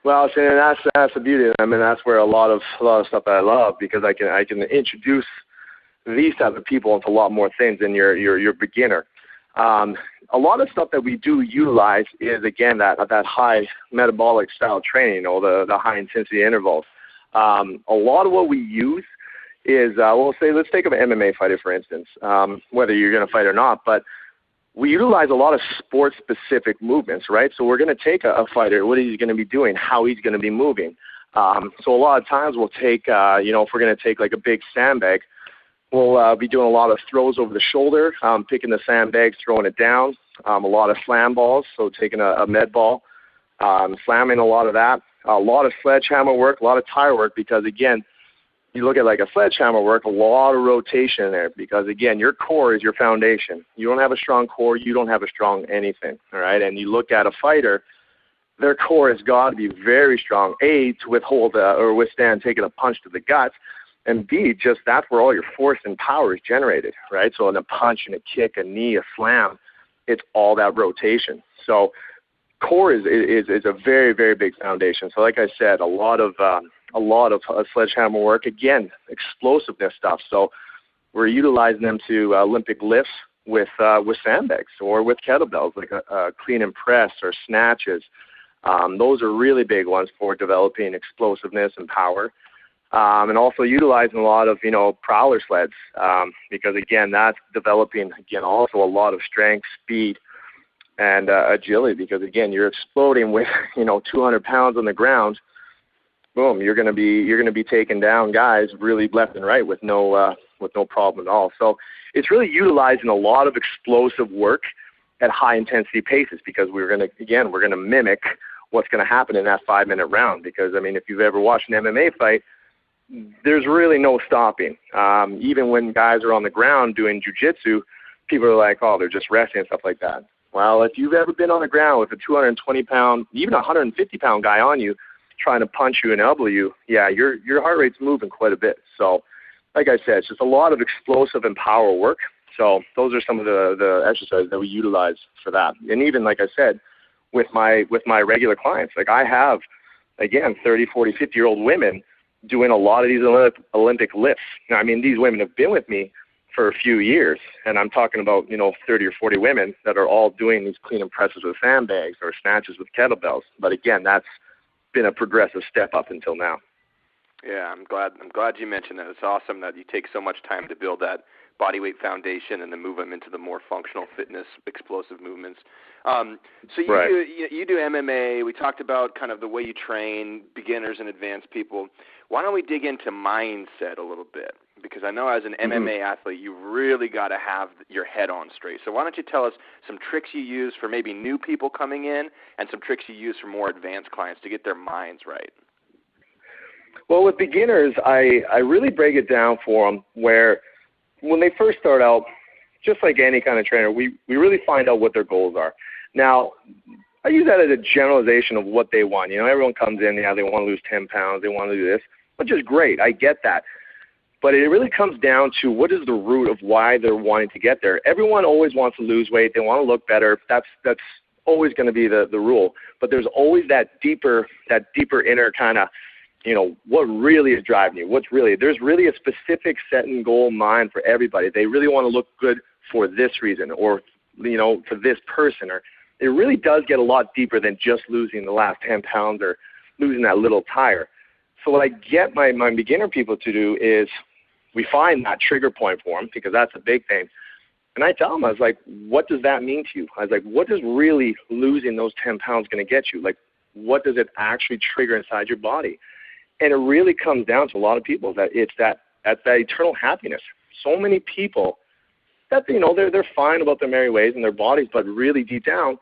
Well, see, and that's the beauty. I mean, that's where a lot of stuff that I love, because I can introduce these type of people into a lot more things than your beginner. A lot of stuff that we do utilize is, again, that high metabolic style training, the high intensity intervals. A lot of what we use is, let's take an MMA fighter, for instance, whether you're going to fight or not, but we utilize a lot of sport-specific movements, right? So we're going to take a fighter, what he's going to be doing, how he's going to be moving. So a lot of times we'll take, if we're going to take like a big sandbag, we'll be doing a lot of throws over the shoulder, picking the sandbags, throwing it down, a lot of slam balls, so taking a med ball, slamming a lot of that, a lot of sledgehammer work, a lot of tire work, because, again, you look at like a sledgehammer work, a lot of rotation in there, because, again, your core is your foundation. You don't have a strong core, you don't have a strong anything, all right? And you look at a fighter, their core has got to be very strong, A, to withhold or withstand taking a punch to the gut, and B, just that's where all your force and power is generated, right? So in a punch and a kick, a knee, a slam, it's all that rotation. So core is a very, very big foundation. So like I said, a lot of sledgehammer work, again, explosiveness stuff. So we're utilizing them to Olympic lifts with sandbags or with kettlebells, like a clean and press or snatches. Those are really big ones for developing explosiveness and power. And also utilizing a lot of, prowler sleds, because, again, that's developing, again, also a lot of strength, speed, and agility, because, again, you're exploding with, 200 pounds on the ground. Boom, you're going to be taking down guys really left and right with no problem at all. So it's really utilizing a lot of explosive work at high intensity paces, because we're going to mimic what's going to happen in that 5-minute round. Because, I mean, if you've ever watched an MMA fight, there's really no stopping. Even when guys are on the ground doing jiu-jitsu, people are like, oh, they're just resting and stuff like that. Well, if you've ever been on the ground with a 220-pound, even a 150-pound guy on you trying to punch you and elbow you, yeah, your heart rate's moving quite a bit. So, like I said, it's just a lot of explosive and power work. So those are some of the exercises that we utilize for that. And even, like I said, with my regular clients, like I have, again, 30, 40, 50-year-old women doing a lot of these Olympic lifts. Now, I mean, these women have been with me for a few years, and I'm talking about, 30 or 40 women that are all doing these clean and presses with sandbags or snatches with kettlebells. But again, that's been a progressive step up until now. Yeah, I'm glad you mentioned that. It's awesome that you take so much time to build that bodyweight foundation and then move them into the more functional fitness, explosive movements. So you do MMA. We talked about kind of the way you train beginners and advanced people. Why don't we dig into mindset a little bit? Because I know as an MMA athlete, you really got to have your head on straight. So why don't you tell us some tricks you use for maybe new people coming in and some tricks you use for more advanced clients to get their minds right? Well, with beginners, I really break it down for them where when they first start out, just like any kind of trainer, we really find out what their goals are. Now, I use that as a generalization of what they want. Everyone comes in, they want to lose 10 pounds, they want to do this, which is great. I get that. But it really comes down to what is the root of why they're wanting to get there. Everyone always wants to lose weight. They want to look better. That's always going to be the rule. But there's always that deeper inner kind of, what really is driving you. There's really a specific set and goal in mind for everybody. They really want to look good for this reason or, for this person. Or it really does get a lot deeper than just losing the last 10 pounds or losing that little tire. So what I get my beginner people to do is we find that trigger point for them, because that's a big thing. And I tell them, I was like, what does that mean to you? I was like, what is really losing those 10 pounds going to get you? Like, what does it actually trigger inside your body? And it really comes down to a lot of people that it's that eternal happiness. So many people that, they're fine about their merry ways and their bodies, but really deep down,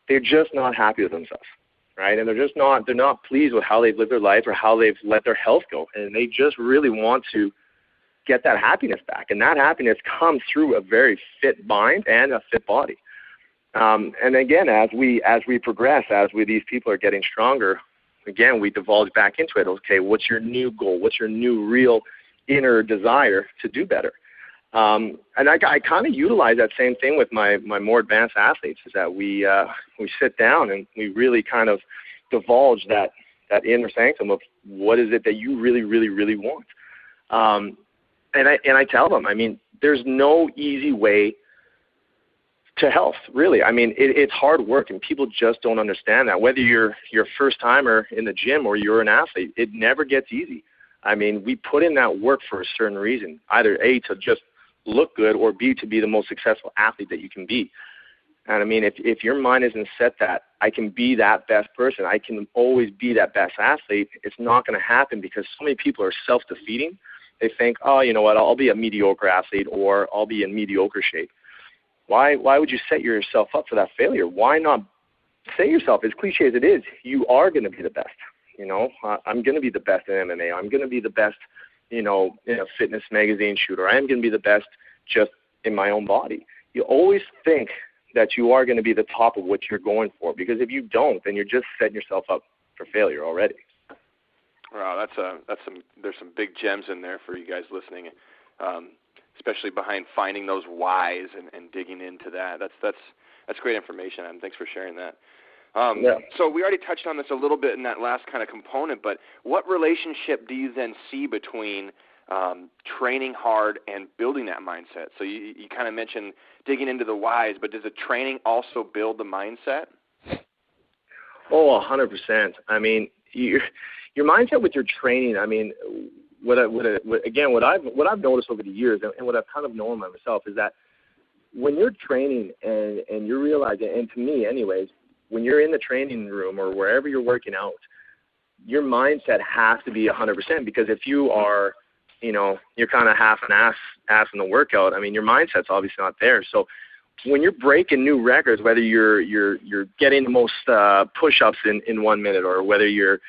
they're just not happy with themselves, right? And they're not pleased with how they've lived their life or how they've let their health go. And they just really want to get that happiness back. And that happiness comes through a very fit mind and a fit body. And again, as we progress, these people are getting stronger, again, we divulge back into it. Okay, what's your new goal? What's your new real inner desire to do better? And I kind of utilize that same thing with my more advanced athletes, is that we sit down and we really kind of divulge that inner sanctum of what is it that you really, really, really want. And I tell them, I mean, there's no easy way to health, really. I mean, it's hard work, and people just don't understand that. Whether you're a first-timer in the gym or you're an athlete, it never gets easy. I mean, we put in that work for a certain reason, either A, to just look good, or B, to be the most successful athlete that you can be. And I mean, if your mind isn't set that I can be that best person, I can always be that best athlete, it's not going to happen, because so many people are self-defeating. They think, oh, you know what, I'll be a mediocre athlete, or I'll be in mediocre shape. Why would you set yourself up for that failure? Why not say yourself, as cliche as it is, you are going to be the best. You know, I'm going to be the best in MMA. I'm going to be the best, in a fitness magazine shooter. I am going to be the best just in my own body. You always think that you are going to be the top of what you're going for, because if you don't, then you're just setting yourself up for failure already. Wow, there's some big gems in there for you guys listening, especially behind finding those whys and digging into that. That's great information, and thanks for sharing that. Yeah. So we already touched on this a little bit in that last kind of component, but what relationship do you then see between training hard and building that mindset? So you kind of mentioned digging into the whys, but does the training also build the mindset? Oh, 100%. I mean, your mindset with your training. I mean, what I've noticed over the years, and what I've kind of known myself, is that when you're training and you're realizing, and to me, anyways, when you're in the training room or wherever you're working out, your mindset has to be 100%, because if you are, you're kind of half an ass in the workout, I mean, your mindset's obviously not there. So when you're breaking new records, whether you're getting the most push-ups in 1 minute, or whether you're,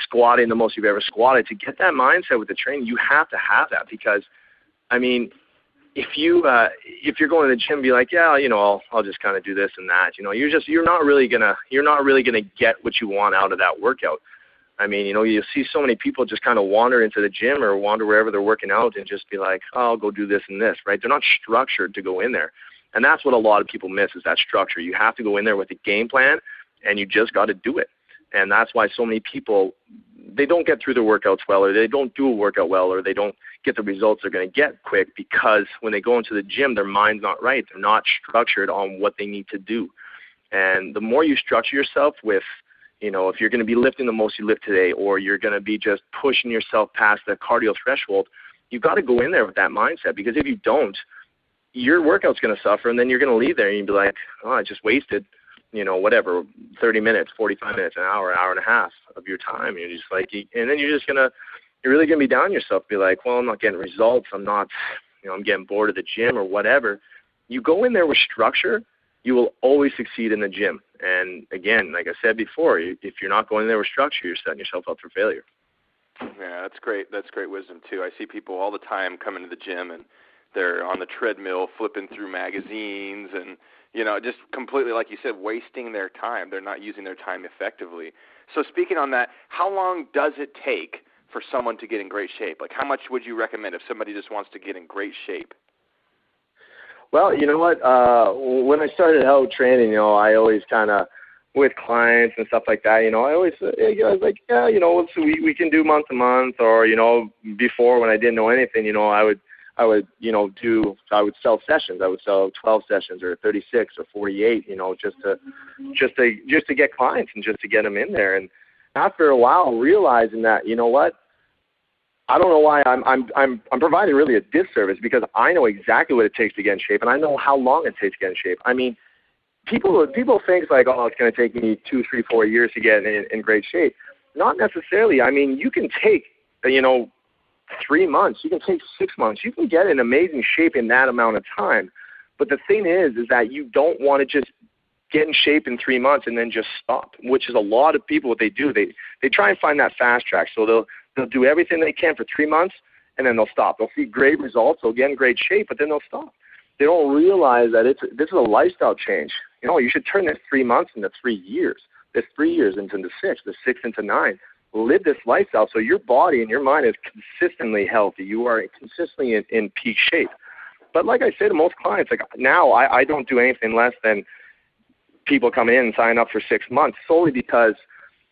squatting the most you've ever squatted, to get that mindset with the training, you have to have that. Because, I mean, if you're going to the gym, be like, yeah, I'll just kind of do this and that, you're not really gonna get what you want out of that workout. I mean, you see so many people just kind of wander into the gym or wander wherever they're working out and just be like, oh, I'll go do this and this, right? They're not structured to go in there. And that's what a lot of people miss, is that structure. You have to go in there with a game plan, and you just got to do it. And that's why so many people, they don't get through their workouts well, or they don't do a workout well, or they don't get the results they're going to get quick, because when they go into the gym, their mind's not right. They're not structured on what they need to do. And the more you structure yourself with, if you're going to be lifting the most you lift today, or you're going to be just pushing yourself past the cardio threshold, you've got to go in there with that mindset, because if you don't, your workout's going to suffer, and then you're going to leave there and you'll be like, oh, I just wasted, 30 minutes, 45 minutes, an hour and a half of your time. And you're just like, and then you're really going to be down on yourself, be like, well, I'm not getting results. I'm not, I'm getting bored of the gym or whatever. You go in there with structure, you will always succeed in the gym. And again, like I said before, if you're not going in there with structure, you're setting yourself up for failure. Yeah, that's great. That's great wisdom too. I see people all the time come into the gym and they're on the treadmill flipping through magazines and, just completely, like you said, wasting their time. They're not using their time effectively. So speaking on that, how long does it take for someone to get in great shape? Like, how much would you recommend if somebody just wants to get in great shape? Well, you know what? When I started out training, I always kind of, with clients and stuff like that, I always was like, yeah, so we can do month to month, or, before, when I didn't know anything, I would sell sessions. I would sell 12 sessions or 36 or 48, just to get clients and just to get them in there. And after a while, realizing that, I don't know why I'm providing really a disservice, because I know exactly what it takes to get in shape, and I know how long it takes to get in shape. I mean, people think like, oh, it's going to take me 2, 3, 4 years to get in great shape. Not necessarily. I mean, you can take 3 months, you can take 6 months, you can get in amazing shape in that amount of time. But the thing is that you don't want to just get in shape in 3 months and then just stop, which is a lot of people what they do. They try and find that fast track. So they'll do everything they can for 3 months, and then they'll stop. They'll see great results, they'll get in great shape, but then they'll stop. They don't realize that this is a lifestyle change. You should turn this 3 months into 3 years, this 3 years into 6, this 6 into 9. Live this lifestyle so your body and your mind is consistently healthy. You are consistently in peak shape. But like I say to most clients, like now I don't do anything less than people come in and sign up for 6 months, solely because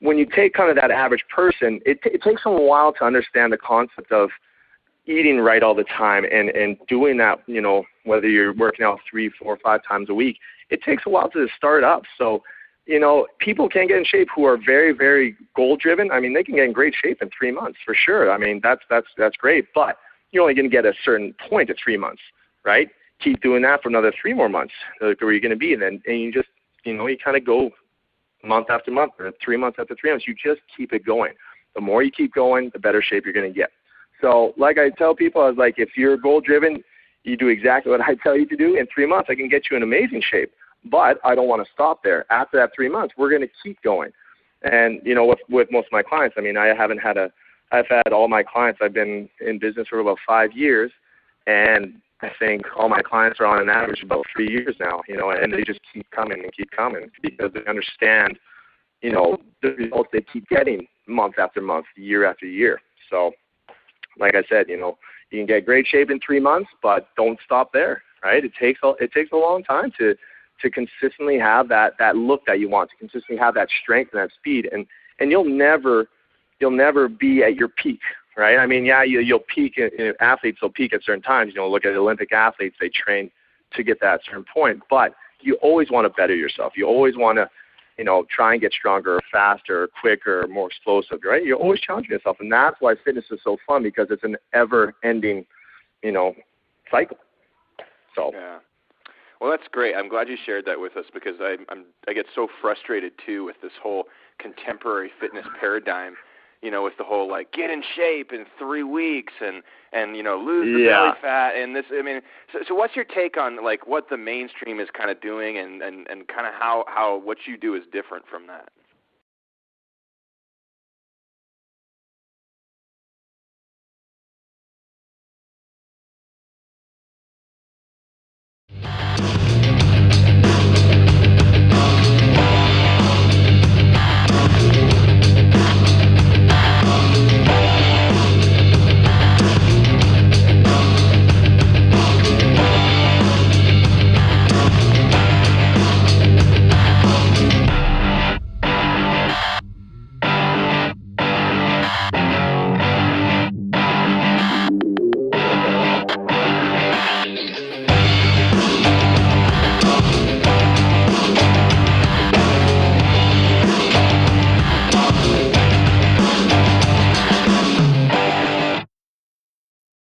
when you take kind of that average person, it takes them a while to understand the concept of eating right all the time and doing that, whether you're working out 3, 4, 5 times a week, it takes a while to start up. So, people can get in shape who are very, very goal driven. I mean, they can get in great shape in 3 months for sure. I mean, that's great, but you're only going to get a certain point at 3 months, right? Keep doing that for another 3 more months, where you're going to be. And you just, you kind of go month after month or 3 months after 3 months. You just keep it going. The more you keep going, the better shape you're going to get. So like I tell people, I was like, if you're goal driven, you do exactly what I tell you to do. In 3 months, I can get you in amazing shape. But I don't want to stop there. After that 3 months, we're going to keep going. And, with most of my clients, I mean, I've had all my clients, I've been in business for about 5 years, and I think all my clients are on an average about 3 years now, and they just keep coming because they understand, the results they keep getting month after month, year after year. So, like I said, you can get great shape in 3 months, but don't stop there, right? It takes a long time to consistently have that look that you want, to consistently have that strength and that speed, and you'll never be at your peak, right? I mean, yeah, you'll peak. Athletes will peak at certain times. Look at Olympic athletes; they train to get that certain point. But you always want to better yourself. You always want to, try and get stronger, faster, quicker, more explosive, right? You're always challenging yourself, and that's why fitness is so fun, because it's an ever-ending, cycle. So. Yeah. Well, that's great. I'm glad you shared that with us, because I get so frustrated too with this whole contemporary fitness paradigm. With the whole get in shape in 3 weeks and lose the belly fat and this. I mean, so what's your take on what the mainstream is kind of doing and kind of how what you do is different from that?